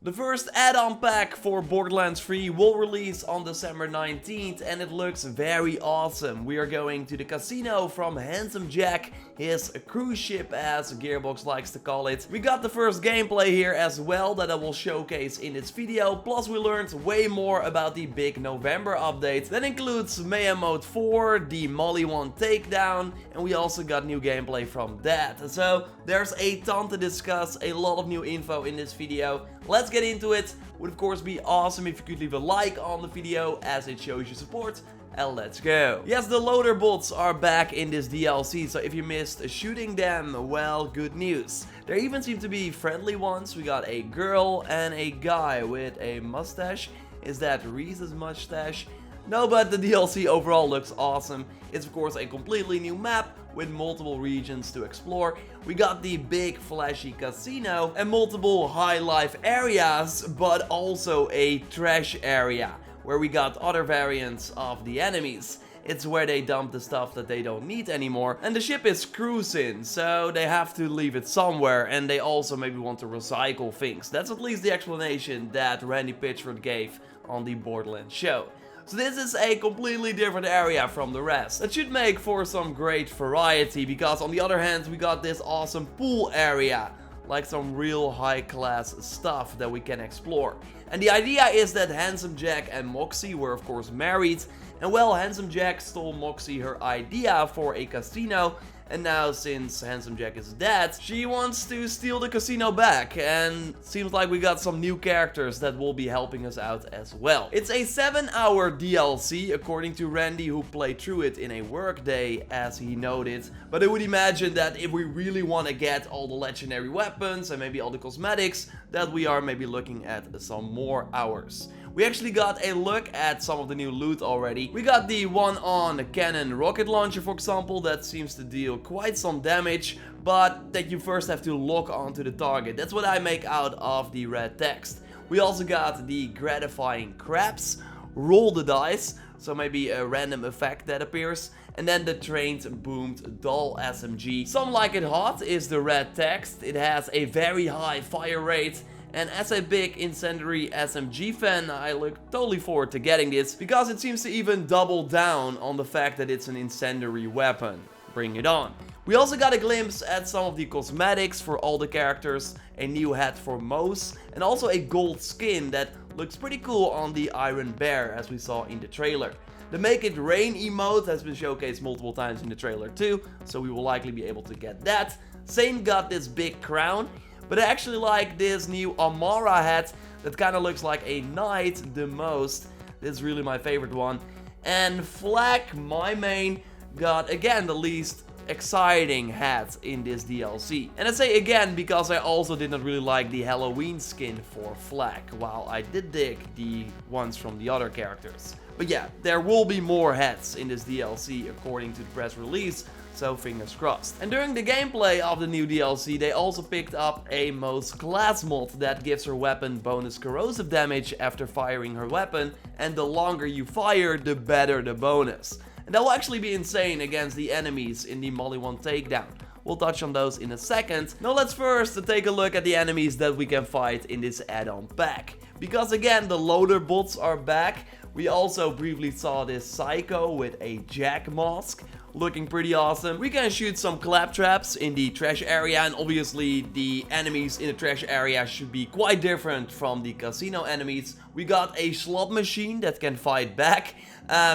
The first add-on pack for Borderlands 3 will release on December 19th and it looks very awesome. We are going to the casino from Handsome Jack, his cruise ship as Gearbox likes to call it. We got the first gameplay here as well that I will showcase in this video, plus we learned way more about the big November update. That includes Mayhem Mode 4, the Molly 1 takedown, and we also got new gameplay from that. So there's a ton to discuss, a lot of new info in this video. Let's get into it. Would of course be awesome if you could leave a like on the video as it shows your support. And let's go. Yes, the loader bots are back in this DLC, so if you missed shooting them, well, good news. There even seem to be friendly ones. We got a girl and a guy with a mustache. Is that Reese's mustache? No, but the DLC overall looks awesome. It's of course a completely new map with multiple regions to explore. We got the big flashy casino and multiple high life areas, but also a trash area where we got other variants of the enemies. It's where they dump the stuff that they don't need anymore. And the ship is cruising, so they have to leave it somewhere, and they also maybe want to recycle things. That's at least the explanation that Randy Pitchford gave on the Borderlands show. So this is a completely different area from the rest. That should make for some great variety, because on the other hand we got this awesome pool area. Like some real high class stuff that we can explore. And the idea is that Handsome Jack and Moxie were of course married. And well, Handsome Jack stole Moxie her idea for a casino. And now, since Handsome Jack is dead, she wants to steal the casino back. And seems like we got some new characters that will be helping us out as well. It's a 7-hour DLC, according to Randy, who played through it in a workday, as he noted. But I would imagine that if we really want to get all the legendary weapons and maybe all the cosmetics, that we are maybe looking at some more hours. We actually got a look at some of the new loot already. We got the one on cannon rocket launcher, for example, that seems to deal quite some damage, but that you first have to lock onto the target. That's what I make out of the red text. We also got the gratifying crabs, roll the dice, so maybe a random effect that appears, and then the trained boomed doll SMG. Some like it hot is the red text. It has a very high fire rate. And as a big incendiary SMG fan, I look totally forward to getting this, because it seems to even double down on the fact that it's an incendiary weapon. Bring it on. We also got a glimpse at some of the cosmetics for all the characters, a new hat for Mose, and also a gold skin that looks pretty cool on the Iron Bear, as we saw in the trailer. The Make It Rain emote has been showcased multiple times in the trailer too, so we will likely be able to get that. Same got this big crown. But I actually like this new Amara hat that kind of looks like a knight the most. This is really my favorite one. And Flack, my main, got again the least exciting hat in this DLC. And I say again because I also did not really like the Halloween skin for Flack, while I did dig the ones from the other characters. But yeah, there will be more hats in this DLC according to the press release, so fingers crossed. And during the gameplay of the new DLC, they also picked up a Mose class mod that gives her weapon bonus corrosive damage after firing her weapon, and the longer you fire, the better the bonus. And that will actually be insane against the enemies in the Molly 1 takedown. We'll touch on those in a second. Now let's first take a look at the enemies that we can fight in this add-on pack. Because again, the loader bots are back. We also briefly saw this Psycho with a Jack mask, looking pretty awesome. We can shoot some claptraps in the trash area, and obviously the enemies in the trash area should be quite different from the casino enemies. We got a slot machine that can fight back.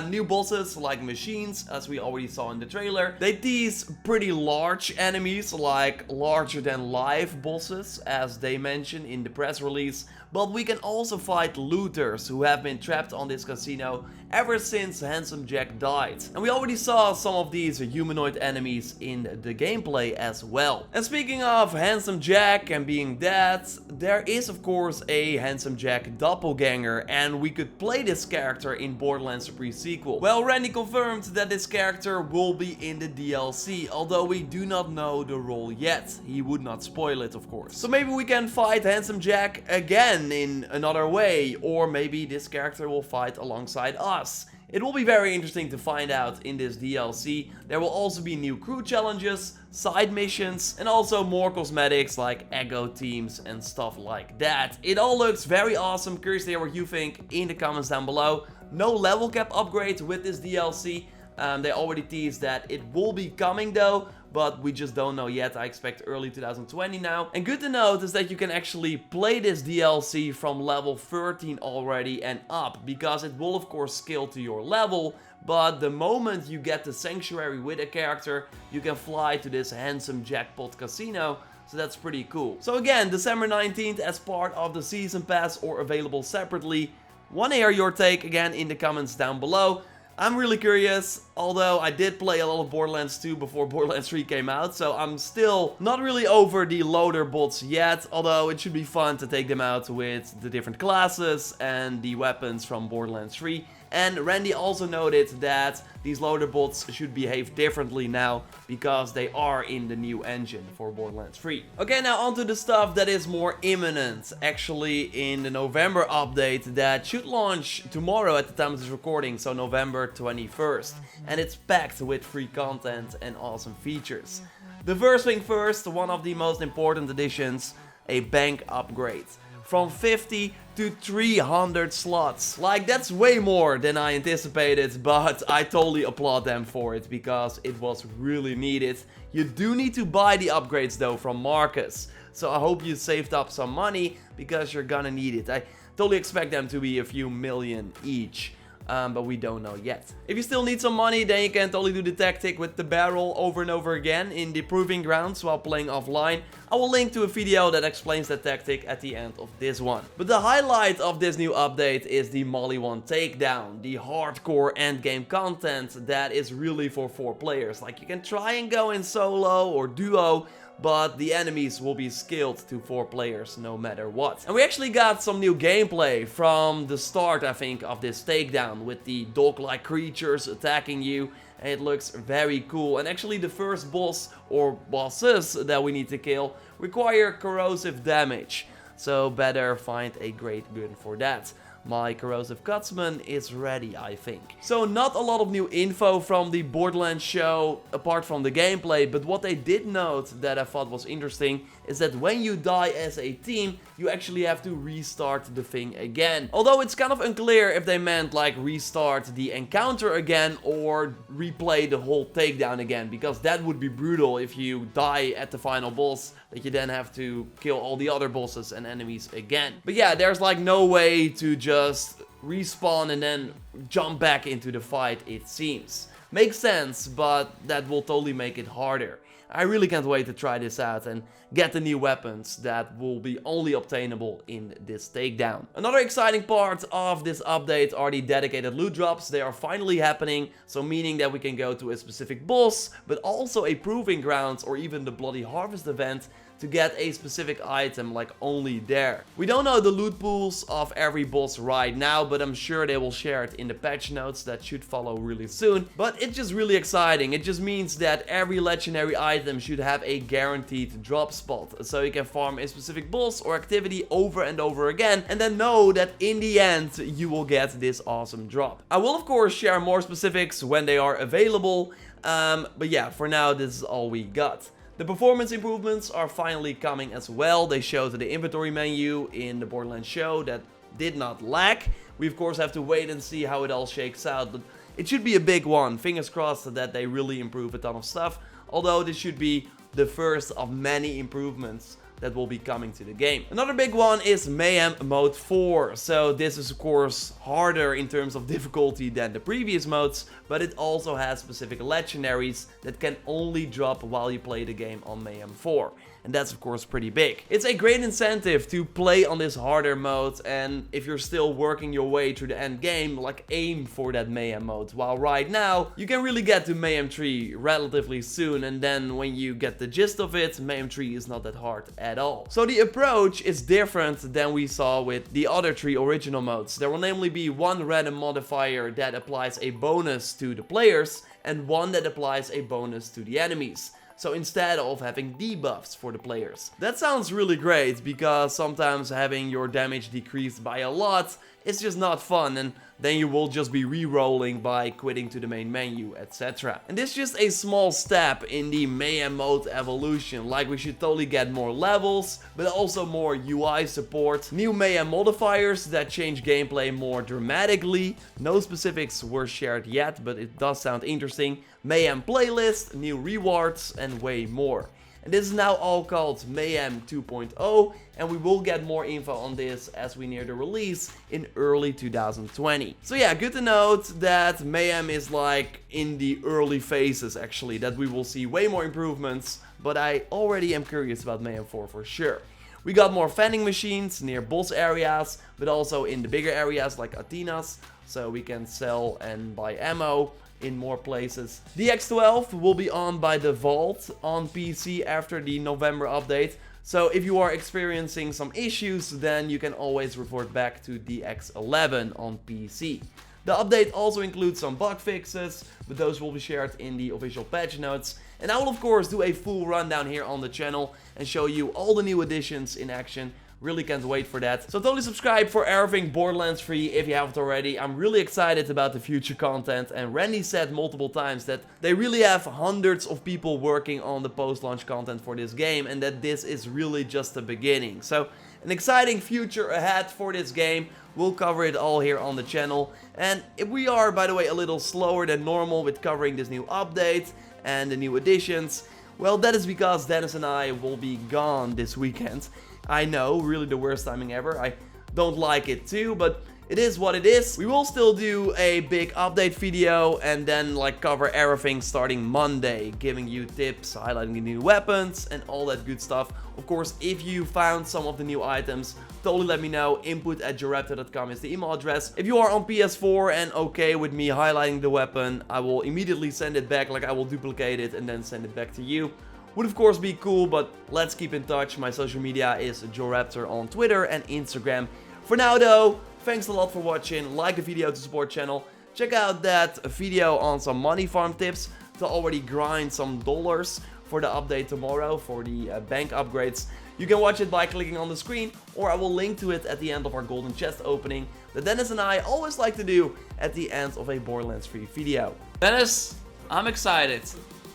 New bosses like machines, as we already saw in the trailer. They tease pretty large enemies, like larger than life bosses, as they mentioned in the press release. But we can also fight looters who have been trapped on this casino ever since Handsome Jack died. And we already saw some of these humanoid enemies in the gameplay as well. And speaking of Handsome Jack and being dead, there is of course a Handsome Jack doppelganger, and we could play this character in Borderlands pre-sequel. Well, Randy confirmed that this character will be in the DLC, although we do not know the role yet. He would not spoil it, of course. So maybe we can fight Handsome Jack again in another way, or maybe this character will fight alongside us It will be very interesting to find out in this DLC. There will also be new crew challenges, side missions, and also more cosmetics like echo teams and stuff like that. It all looks very awesome. Curious to hear what you think in the comments down below. No level cap upgrades with this DLC. They already teased that it will be coming though, but we just don't know yet. I expect early 2020 now. And good to note is that you can actually play this DLC from level 13 already and up, because it will of course scale to your level, but the moment you get the sanctuary with a character, you can fly to this handsome jackpot casino. So that's pretty cool. So again, December 19th as part of the season pass or available separately. Want to hear your take again in the comments down below. I'm really curious, although I did play a lot of Borderlands 2 before Borderlands 3 came out, so I'm still not really over the loader bots yet, although it should be fun to take them out with the different classes and the weapons from Borderlands 3. And Randy also noted that these loader bots should behave differently now because they are in the new engine for Borderlands 3. Okay, now onto the stuff that is more imminent. Actually, in the November update that should launch tomorrow at the time of this recording, so November 21st. And it's packed with free content and awesome features. The first thing first, one of the most important additions, a bank upgrade. From 50 to 300 slots. Like, that's way more than I anticipated, but I totally applaud them for it because it was really needed. You do need to buy the upgrades though from Marcus, so I hope you saved up some money because you're gonna need it. I totally expect them to be a few million each. But we don't know yet. If you still need some money, then you can totally do the tactic with the barrel over and over again in the proving grounds while playing offline. I will link to a video that explains that tactic at the end of this one. But the highlight of this new update is the Molly 1 takedown, the hardcore endgame content that is really for 4 players. Like, you can try and go in solo or duo, but the enemies will be scaled to 4 players no matter what. And we actually got some new gameplay from the start, I think, of this takedown with the dog-like creatures attacking you. And it looks very cool. And actually the first boss or bosses that we need to kill require corrosive damage. So better find a great gun for that. My corrosive cutsman is ready, I think. So not a lot of new info from the Borderlands show apart from the gameplay, but what they did note that I thought was interesting is that when you die as a team, you actually have to restart the thing again. Although it's kind of unclear if they meant like restart the encounter again or replay the whole takedown again, because that would be brutal if you die at the final boss, that you then have to kill all the other bosses and enemies again. But yeah, there's like no way to just respawn and then jump back into the fight, it seems. Makes sense, but that will totally make it harder. I really can't wait to try this out and get the new weapons that will be only obtainable in this takedown. Another exciting part of this update are the dedicated loot drops. They are finally happening, so meaning that we can go to a specific boss, but also a proving grounds or even the Bloody Harvest event to get a specific item like only there. We don't know the loot pools of every boss right now, but I'm sure they will share it in the patch notes that should follow really soon. But it's just really exciting. It just means that every legendary item should have a guaranteed drop spot, so you can farm a specific boss or activity over and over again and then know that in the end you will get this awesome drop. I will of course share more specifics when they are available, but yeah, for now this is all we got. The performance improvements are finally coming as well. They showed the inventory menu in the Borderlands show that did not lack. We of course have to wait and see how it all shakes out, but it should be a big one. Fingers crossed that they really improve a ton of stuff, although this should be the first of many improvements that will be coming to the game. Another big one is Mayhem Mode 4. So this is of course harder in terms of difficulty than the previous modes, but it also has specific legendaries that can only drop while you play the game on Mayhem 4. And that's of course pretty big. It's a great incentive to play on this harder mode, and if you're still working your way through the end game, like aim for that Mayhem mode. While right now, you can really get to Mayhem 3 relatively soon, and then when you get the gist of it, Mayhem 3 is not that hard at all. So the approach is different than we saw with the other 3 original modes. There will namely be one random modifier that applies a bonus to the players, and one that applies a bonus to the enemies. So instead of having debuffs for the players. That sounds really great, because sometimes having your damage decreased by a lot is just not fun, and then you will just be re-rolling by quitting to the main menu, etc. And this is just a small step in the Mayhem mode evolution. Like, we should totally get more levels, but also more UI support, new Mayhem modifiers that change gameplay more dramatically. No specifics were shared yet, but it does sound interesting. Mayhem playlist, new rewards, and way more. And this is now all called Mayhem 2.0, and we will get more info on this as we near the release in early 2020. So yeah, good to note that Mayhem is like in the early phases actually, that we will see way more improvements, but I already am curious about Mayhem 4 for sure. We got more vending machines near boss areas, but also in the bigger areas like Athena's, so we can sell and buy ammo in more places. The X12 will be on by default on PC after the November update. So if you are experiencing some issues, then you can always revert back to the X11 on PC. The update also includes some bug fixes, but those will be shared in the official patch notes. And I will of course do a full rundown here on the channel and show you all the new additions in action. Really can't wait for that. So totally subscribe for everything Borderlands 3 if you haven't already. I'm really excited about the future content, and Randy said multiple times that they really have hundreds of people working on the post-launch content for this game, and that this is really just the beginning. So an exciting future ahead for this game. We'll cover it all here on the channel. And if we are, by the way, a little slower than normal with covering this new update and the new additions, well, that is because Dennis and I will be gone this weekend. I know, really the worst timing ever. I don't like it too, but it is what it is. We will still do a big update video and then like cover everything starting Monday, giving you tips, highlighting the new weapons and all that good stuff. Of course, if you found some of the new items, totally let me know. Input@JorRaptor.com is the email address. If you are on PS4 and okay with me highlighting the weapon, I will immediately send it back, like I will duplicate it and then send it back to you. Would of course be cool, but let's keep in touch. My social media is JorRaptor on Twitter and Instagram. For now though, thanks a lot for watching. Like the video to support channel. Check out that video on some money farm tips to already grind some dollars for the update tomorrow for the bank upgrades. You can watch it by clicking on the screen, or I will link to it at the end of our golden chest opening that Dennis and I always like to do at the end of a Borderlands 3 video. Dennis, I'm excited.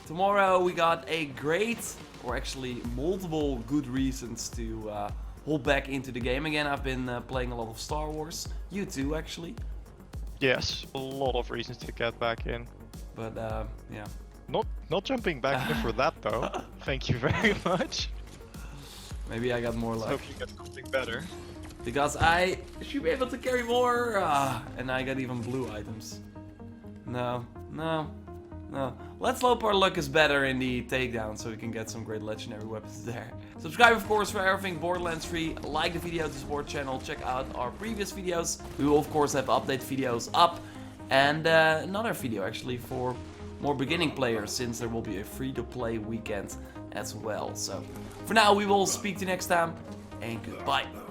Tomorrow we got a great, or actually multiple good reasons to hop back into the game again. I've been playing a lot of Star Wars. You too, actually. Yes, a lot of reasons to get back in. But yeah. Not jumping back in for that though. Thank you very much. Maybe I got more luck. Hope you get something better. Because I should be able to carry more, and I got even blue items. No. Let's hope our luck is better in the takedown so we can get some great legendary weapons there. Subscribe of course for everything Borderlands 3, like the video to support channel, check out our previous videos. We will of course have update videos up, and another video actually for more beginning players, since there will be a free-to-play weekend as well. So for now we will speak to you next time, and goodbye.